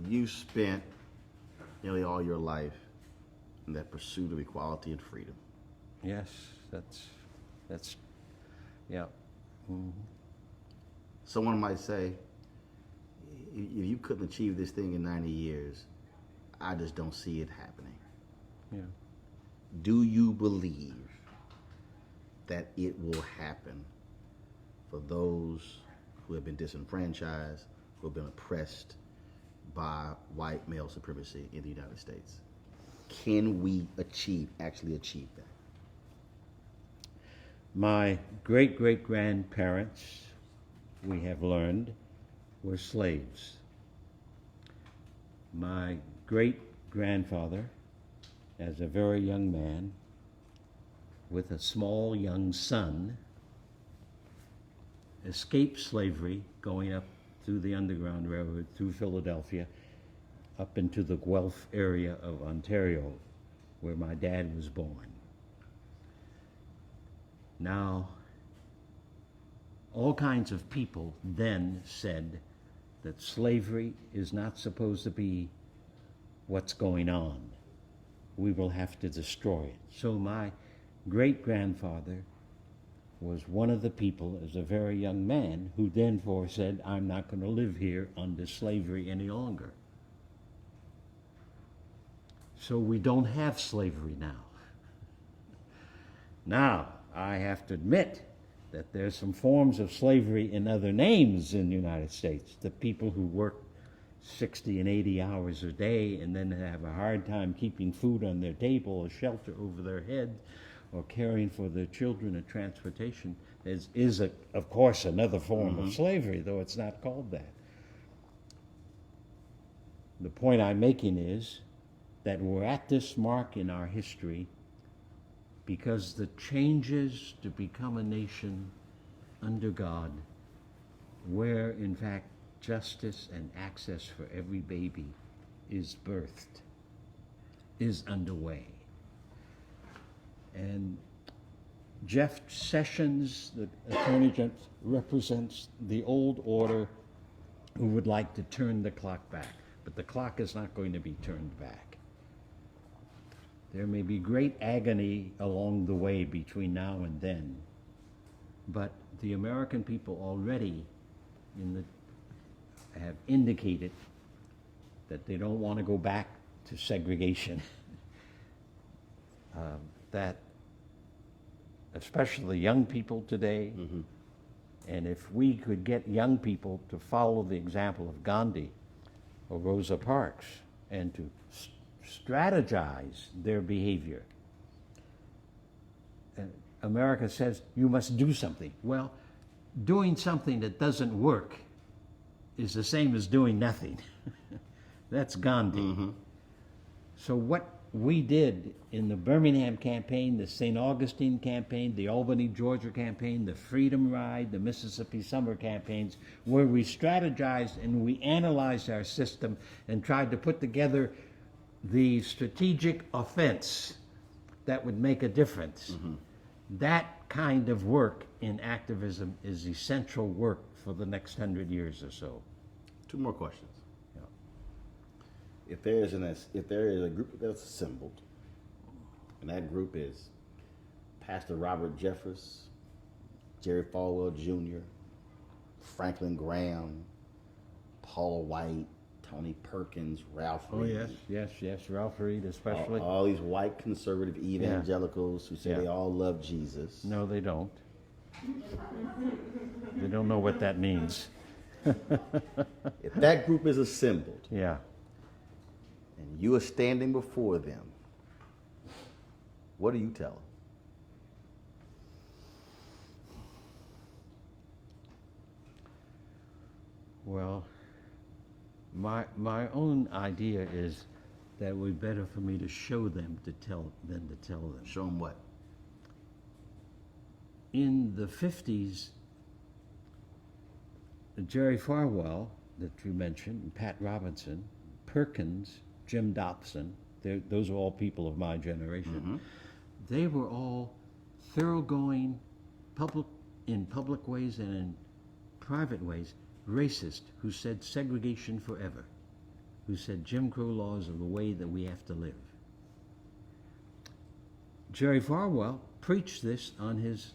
A: You spent nearly all your life in that pursuit of equality and freedom.
B: Yes, that's, yeah. Mm-hmm.
A: Someone might say, if you couldn't achieve this thing in 90 years, I just don't see it happening.
B: Yeah.
A: Do you believe that it will happen for those who have been disenfranchised, who have been oppressed by white male supremacy in the United States? Can we actually achieve that?
B: My great-great-grandparents, we have learned, were slaves. My great-grandfather, as a very young man, with a small young son, escaped slavery going up through the Underground Railroad, through Philadelphia, up into the Guelph area of Ontario, where my dad was born. Now, all kinds of people then said that slavery is not supposed to be what's going on. We will have to destroy it. So my great-grandfather was one of the people, as a very young man, who then said, I'm not going to live here under slavery any longer. So we don't have slavery now. Now, I have to admit that there's some forms of slavery in other names in the United States. The people who work 60 and 80 hours a day and then have a hard time keeping food on their table or shelter over their head or caring for their children and transportation is of course, another form of slavery, though it's not called that. The point I'm making is that we're at this mark in our history because the changes to become a nation under God, where in fact justice and access for every baby is birthed, is underway. And Jeff Sessions, the Attorney General, represents the old order who would like to turn the clock back. But the clock is not going to be turned back. There may be great agony along the way between now and then, but the American people already have indicated that they don't want to go back to segregation. That especially young people today, and if we could get young people to follow the example of Gandhi or Rosa Parks and to strategize their behavior. America says you must do something. Well, doing something that doesn't work is the same as doing nothing. That's Gandhi. So what we did in the Birmingham campaign, the St. Augustine campaign, the Albany, Georgia campaign, the Freedom Ride, the Mississippi Summer campaigns, where we strategized and we analyzed our system and tried to put together the strategic offense that would make a difference. That kind of work in activism is essential work for the next 100 years or so.
A: Two more questions.
B: Yeah.
A: If there is a group that's assembled, and that group is Pastor Robert Jeffress, Jerry Falwell Jr., Franklin Graham, Paula White, Tony Perkins, Ralph Reed.
B: Oh, yes, Ralph Reed especially.
A: All these white conservative evangelicals who say they all love Jesus.
B: No, they don't. They don't know what that means.
A: If that group is assembled,
B: Yeah.
A: and you are standing before them, what do you tell them?
B: Well, My own idea is that it would be better for me to show them than to tell them.
A: Show them what?
B: In the 50s, Jerry Falwell, that you mentioned, Pat Robinson, Perkins, Jim Dobson, those are all people of my generation. They were all thoroughgoing, in public ways and in private ways, racist, who said segregation forever, who said Jim Crow laws are the way that we have to live. Jerry Falwell preached this on his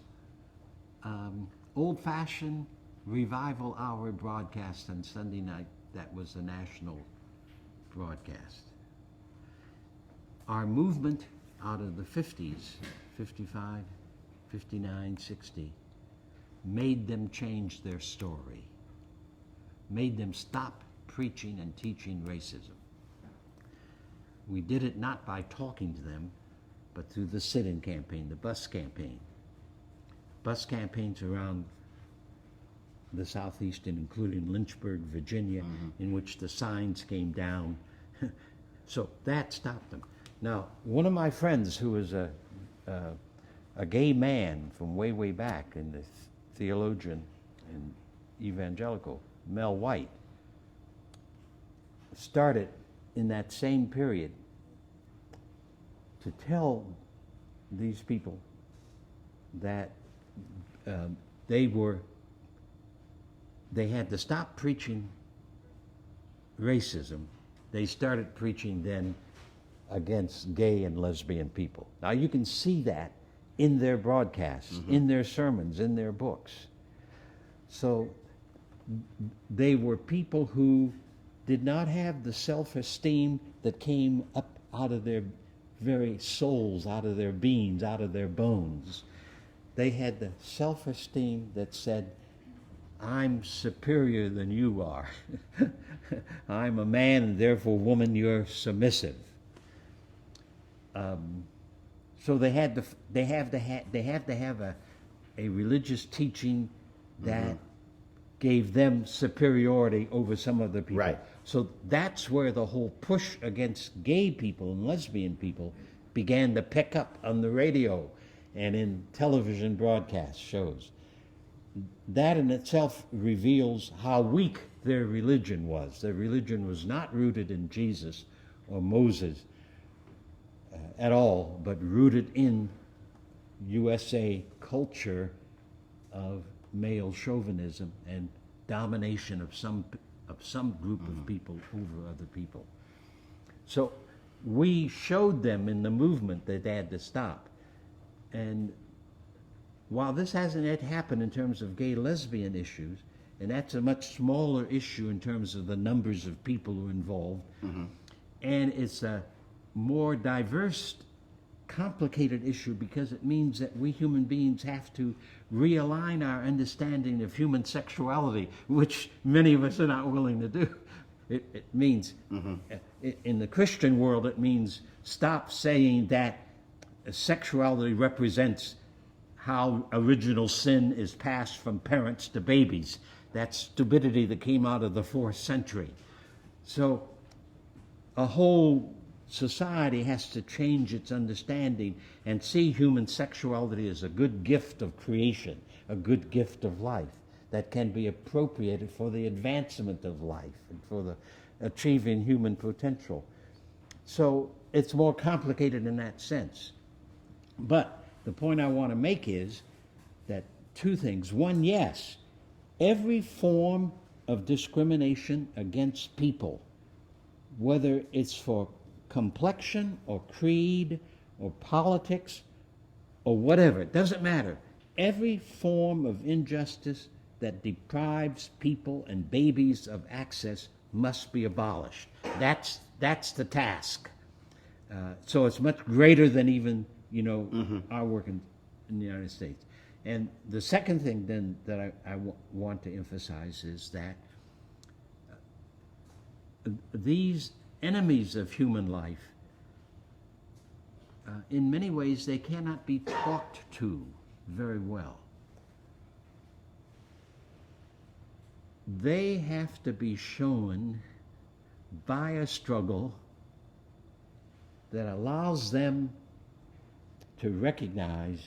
B: old-fashioned revival hour broadcast on Sunday night. That was a national broadcast. Our movement out of the 50s, 55, 59, 60, made them change their story, made them stop preaching and teaching racism. We did it not by talking to them, but through the sit-in campaign, the bus campaign. Bus campaigns around the Southeast, including Lynchburg, Virginia, in which the signs came down. So that stopped them. Now, one of my friends who was a gay man from way, way back, and the theologian and evangelical, Mel White, started in that same period to tell these people that they had to stop preaching racism. They started preaching then against gay and lesbian people. Now you can see that in their broadcasts, in their sermons, in their books. So they were people who did not have the self-esteem that came up out of their very souls, out of their beings, out of their bones. They had the self-esteem that said, I'm superior than you are. I'm a man, and therefore, woman, you're submissive. So they have to have a religious teaching that gave them superiority over some other people.
A: Right.
B: So that's where the whole push against gay people and lesbian people began to pick up on the radio and in television broadcast shows. That in itself reveals how weak their religion was. Their religion was not rooted in Jesus or Moses at all, but rooted in USA culture of male chauvinism and domination of some group of people over other people. So we showed them in the movement that they had to stop. And while this hasn't yet happened in terms of gay lesbian issues, and that's a much smaller issue in terms of the numbers of people who are involved, and it's a more diverse, complicated issue because it means that we human beings have to realign our understanding of human sexuality, which many of us are not willing to do. It means, in the Christian world, it means stop saying that sexuality represents how original sin is passed from parents to babies. That's stupidity that came out of the 4th century. So a whole society has to change its understanding and see human sexuality as a good gift of creation, a good gift of life that can be appropriated for the advancement of life and for the achieving human potential. So it's more complicated in that sense. But the point I want to make is that two things. One, yes, every form of discrimination against people, whether it's for complexion or creed or politics or whatever, it doesn't matter. Every form of injustice that deprives people and babies of access must be abolished. That's the task. So it's much greater than even our work in the United States. And the second thing then that I want to emphasize is that these enemies of human life, in many ways, they cannot be talked to very well. They have to be shown by a struggle that allows them to recognize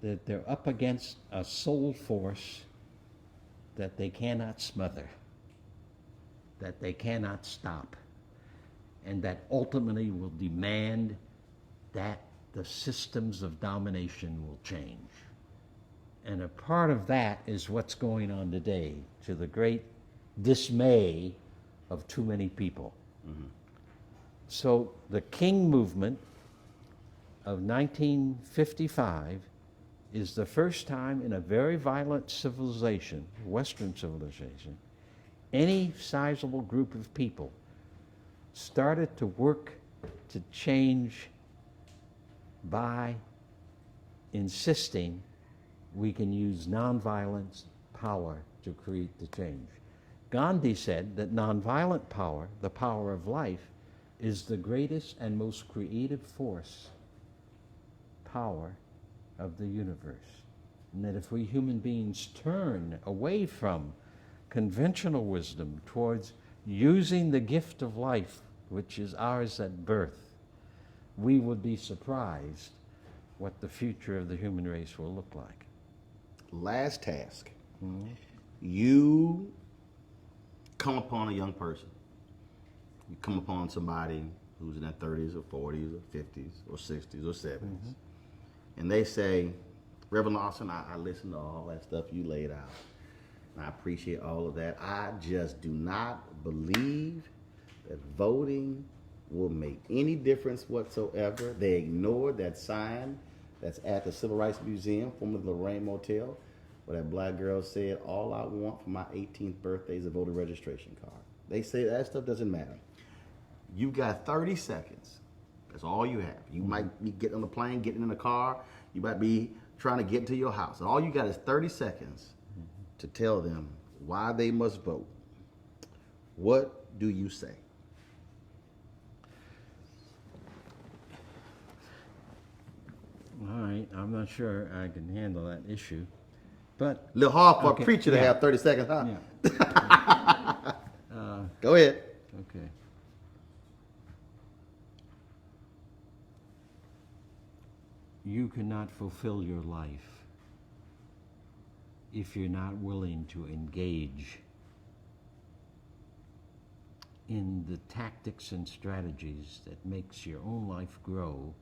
B: that they're up against a soul force that they cannot smother, that they cannot stop, and that ultimately will demand that the systems of domination will change. And a part of that is what's going on today, to the great dismay of too many people. So the King movement of 1955 is the first time in a very violent civilization, Western civilization, any sizable group of people started to work to change by insisting we can use nonviolence power to create the change. Gandhi said that nonviolent power, the power of life, is the greatest and most creative power of the universe. And that if we human beings turn away from conventional wisdom towards using the gift of life, which is ours at birth, we would be surprised what the future of the human race will look like.
A: Last task. You come upon a young person. You come upon somebody who's in their 30s or 40s or 50s or 60s or 70s. And they say, Reverend Lawson, I listened to all that stuff you laid out. And I appreciate all of that. I just do not believe that voting will make any difference whatsoever. They ignored that sign that's at the Civil Rights Museum, formerly the Lorraine Motel, where that black girl said, all I want for my 18th birthday is a voter registration card. They say that stuff doesn't matter. You've got 30 seconds. That's all you have. You might be getting on the plane, getting in the car. You might be trying to get to your house. All you got is 30 seconds to tell them why they must vote. What do you say?
B: All right, I'm not sure I can handle that issue, but...
A: A little hard for a preacher to have 30 seconds, huh?
B: Yeah.
A: Go ahead.
B: Okay. You cannot fulfill your life if you're not willing to engage in the tactics and strategies that makes your own life grow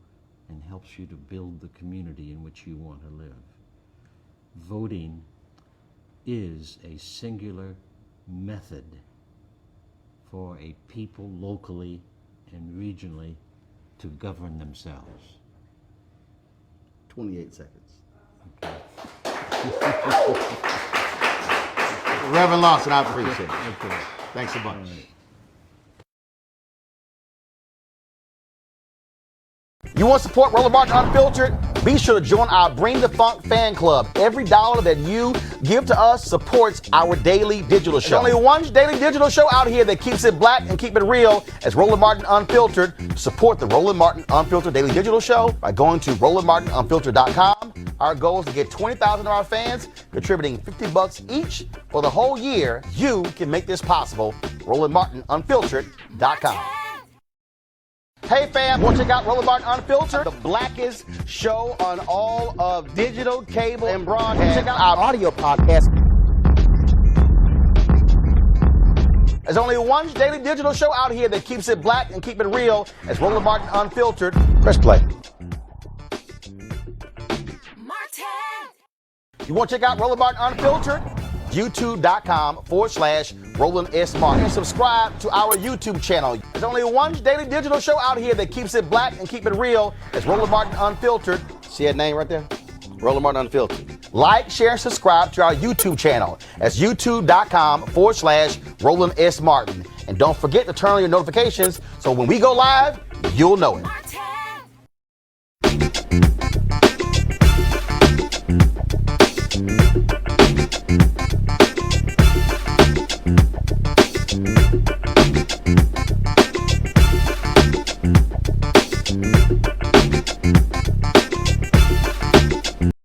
B: and helps you to build the community in which you want to live. Voting is a singular method for a people locally and regionally to govern themselves.
A: 28 seconds.
B: Okay.
A: Reverend Lawson, I appreciate it.
B: Okay.
A: Thanks a bunch. You want to support Roland Martin Unfiltered? Be sure to join our Bring the Funk fan club. Every dollar that you give to us supports our daily digital show. There's only one daily digital show out here that keeps it black and keep it real. As Roland Martin Unfiltered. Support the Roland Martin Unfiltered daily digital show by going to RolandMartinUnfiltered.com. Our goal is to get 20,000 of our fans contributing $50 each for the whole year. You can make this possible. RolandMartinUnfiltered.com. Hey fam, want to check out Roland Martin Unfiltered, the blackest show on all of digital, cable, and broadcast. Check out our audio podcast. There's only one daily digital show out here that keeps it black and keep it real. It's Roland Martin Unfiltered. Press play. Martin! You want to check out Roland Martin Unfiltered? YouTube.com/Roland S. Martin. And subscribe to our YouTube channel. There's only one daily digital show out here that keeps it black and keep it real. It's Roland Martin Unfiltered. See that name right there? Roland Martin Unfiltered. Like, share, and subscribe to our YouTube channel. That's YouTube.com/Roland S. Martin. And don't forget to turn on your notifications so when we go live, you'll know it.